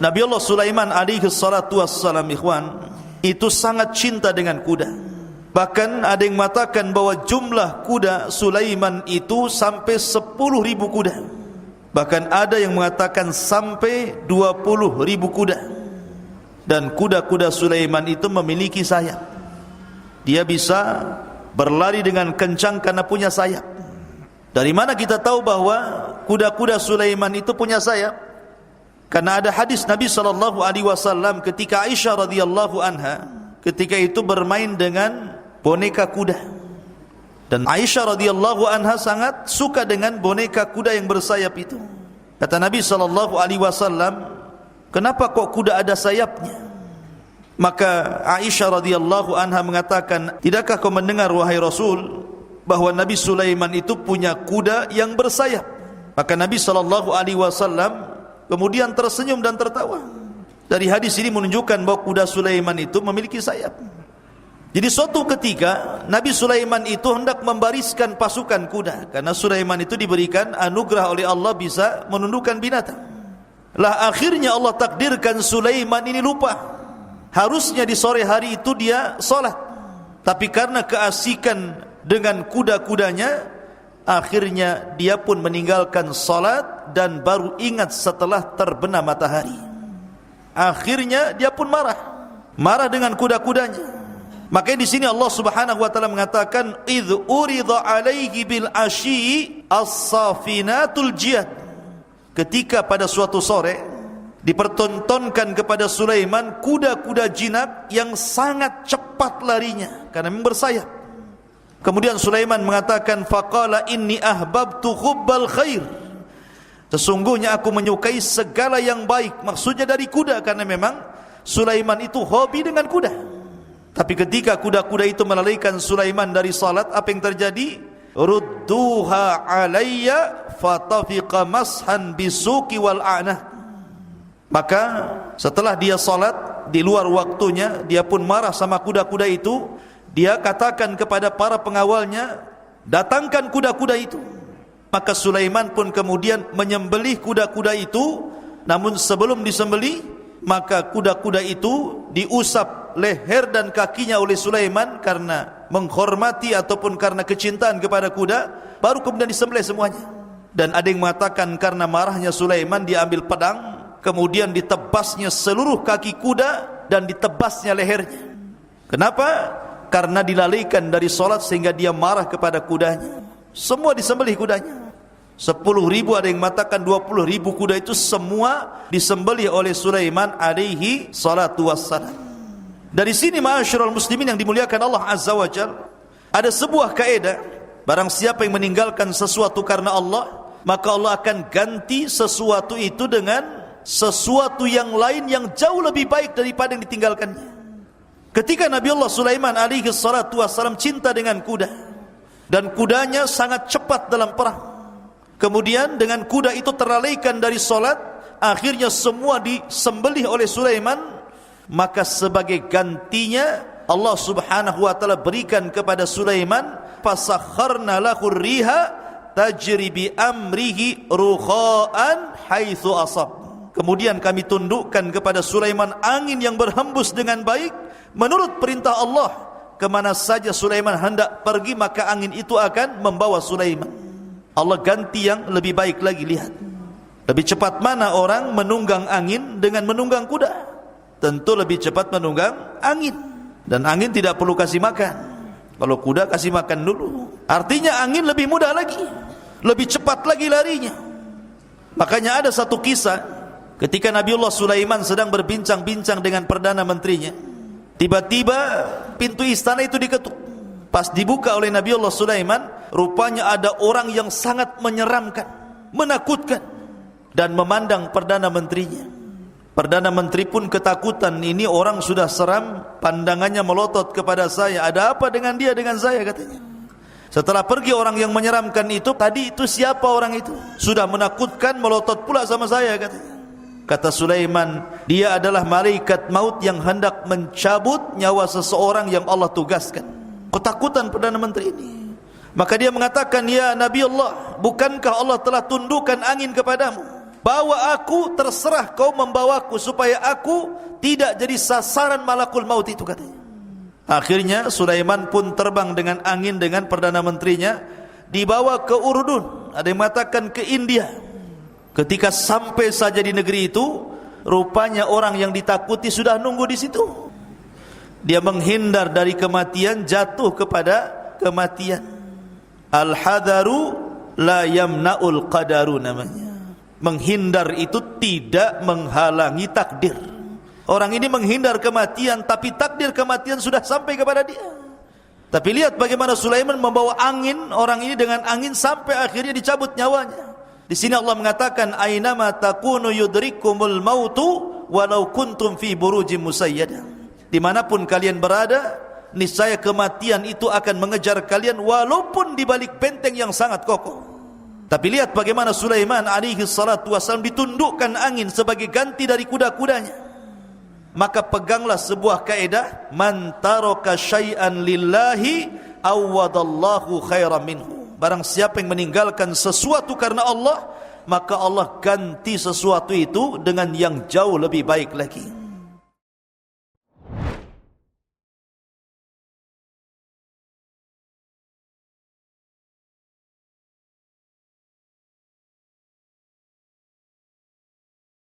Nabi Allah Sulaiman alaihi salatu wassalam, ikhwan, itu sangat cinta dengan kuda. Bahkan ada yang mengatakan bahwa jumlah kuda Sulaiman itu sampai 10.000 kuda. Bahkan ada yang mengatakan sampai 20.000 kuda. Dan kuda-kuda Sulaiman itu memiliki sayap. Dia bisa berlari dengan kencang karena punya sayap. Dari mana kita tahu bahwa kuda-kuda Sulaiman itu punya sayap? Karena ada hadis Nabi SAW ketika Aisyah radhiyallahu anha ketika itu bermain dengan boneka kuda. Dan Aisyah radhiyallahu anha sangat suka dengan boneka kuda yang bersayap itu. Kata Nabi SAW, kenapa kok kuda ada sayapnya? Maka Aisyah radhiyallahu anha mengatakan, tidakkah kau mendengar wahai Rasul bahwa Nabi Sulaiman itu punya kuda yang bersayap? Maka Nabi SAW kemudian tersenyum dan tertawa. Dari hadis ini menunjukkan bahwa kuda Sulaiman itu memiliki sayap. Jadi suatu ketika Nabi Sulaiman itu hendak membariskan pasukan kuda, karena Sulaiman itu diberikan anugerah oleh Allah bisa menundukkan binatang. Lah akhirnya Allah takdirkan Sulaiman ini lupa. Harusnya di sore hari itu dia salat, tapi karena keasikan dengan kuda-kudanya, akhirnya dia pun meninggalkan salat dan baru ingat setelah terbenam matahari. Akhirnya dia pun marah dengan kuda-kudanya. Makanya di sini Allah Subhanahu wa taala mengatakan, "Idz urida 'alaihi bil asyi as-safinatul jiyad." Ketika pada suatu sore dipertontonkan kepada Sulaiman kuda-kuda jinak yang sangat cepat larinya karena memang bersayap. Kemudian Sulaiman mengatakan, faqala inni ahbabtu hubbal khair. Sesungguhnya aku menyukai segala yang baik. Maksudnya dari kuda, karena memang Sulaiman itu hobi dengan kuda. Tapi ketika kuda-kuda itu melalaikan Sulaiman dari salat, apa yang terjadi? Rudduha alayya fatafiqa mashan bisuki wal a'nah. Maka setelah dia salat di luar waktunya, dia pun marah sama kuda-kuda itu. Dia katakan kepada para pengawalnya, datangkan kuda-kuda itu. Maka Sulaiman pun kemudian menyembelih kuda-kuda itu. Namun sebelum disembelih, maka kuda-kuda itu diusap leher dan kakinya oleh Sulaiman karena menghormati ataupun karena kecintaan kepada kuda. Baru kemudian disembelih semuanya. Dan ada yang mengatakan karena marahnya Sulaiman, dia ambil pedang, kemudian ditebasnya seluruh kaki kuda dan ditebasnya lehernya. Kenapa? Karena dilalaikan dari solat sehingga dia marah kepada kudanya. Semua disembelih kudanya. 10.000, ada yang mengatakan 20.000 kuda itu semua disembelih oleh Sulaiman alaihi salatu wassalam. Dari sini ma'asyiral muslimin yang dimuliakan Allah Azza wa Jalla, ada sebuah kaidah, barang siapa yang meninggalkan sesuatu karena Allah, maka Allah akan ganti sesuatu itu dengan sesuatu yang lain yang jauh lebih baik daripada yang ditinggalkannya. Ketika Nabi Allah Sulaiman alaihi salatu wassalam cinta dengan kuda, dan kudanya sangat cepat dalam perang, kemudian dengan kuda itu terlalaikan dari solat, akhirnya semua disembelih oleh Sulaiman. Maka sebagai gantinya Allah Subhanahu wa taala berikan kepada Sulaiman, fasakharna lahu riha tajri bi amrihi rukha'an haitsu asab. Kemudian kami tundukkan kepada Sulaiman angin yang berhembus dengan baik menurut perintah Allah. Kemana saja Sulaiman hendak pergi, maka angin itu akan membawa Sulaiman. Allah ganti yang lebih baik lagi. Lihat, lebih cepat mana orang menunggang angin dengan menunggang kuda? Tentu lebih cepat menunggang angin. Dan angin tidak perlu kasih makan. Kalau kuda kasih makan dulu. Artinya angin lebih mudah lagi, lebih cepat lagi larinya. Makanya ada satu kisah, ketika Nabiullah Sulaiman sedang berbincang-bincang dengan Perdana Menterinya, tiba-tiba pintu istana itu diketuk. Pas dibuka oleh Nabiullah Sulaiman, rupanya ada orang yang sangat menyeramkan, menakutkan, dan memandang Perdana Menterinya. Perdana Menteri pun ketakutan, ini orang sudah seram, pandangannya melotot kepada saya. Ada apa dengan dia, dengan saya, katanya. Setelah pergi orang yang menyeramkan itu, tadi itu siapa orang itu? Sudah menakutkan, melotot pula sama saya, katanya. Kata Sulaiman, dia adalah malaikat maut yang hendak mencabut nyawa seseorang yang Allah tugaskan. Ketakutan Perdana Menteri ini. Maka dia mengatakan, ya Nabi Allah, bukankah Allah telah tundukkan angin kepadamu? bawa aku, terserah kau membawaku supaya aku tidak jadi sasaran malakul maut itu, katanya. Akhirnya Sulaiman pun terbang dengan angin dengan Perdana Menterinya, dibawa ke Urdun, ada yang mengatakan ke India. Ketika sampai saja di negeri itu, rupanya orang yang ditakuti sudah nunggu di situ. Dia menghindar dari kematian, jatuh kepada kematian. Al-hadaru la yamna'ul qadaru namanya. Menghindar itu tidak menghalangi takdir. Orang ini menghindar kematian, tapi takdir kematian sudah sampai kepada dia. Tapi lihat bagaimana Sulaiman membawa angin, orang ini dengan angin sampai akhirnya dicabut nyawanya. Di sini Allah mengatakan, "Ainama takunu yudrikumul mautu walau kuntum fi burujim musayyadah." Dimanapun kalian berada, niscaya kematian itu akan mengejar kalian walaupun di balik benteng yang sangat kokoh. Tapi lihat bagaimana Sulaiman alaihi salatu wasallam ditundukkan angin sebagai ganti dari kuda-kudanya. Maka peganglah sebuah kaidah, man taraka syai'an lillahi awwadallahu khairan minhu. Barang siapa yang meninggalkan sesuatu karena Allah, maka Allah ganti sesuatu itu dengan yang jauh lebih baik lagi.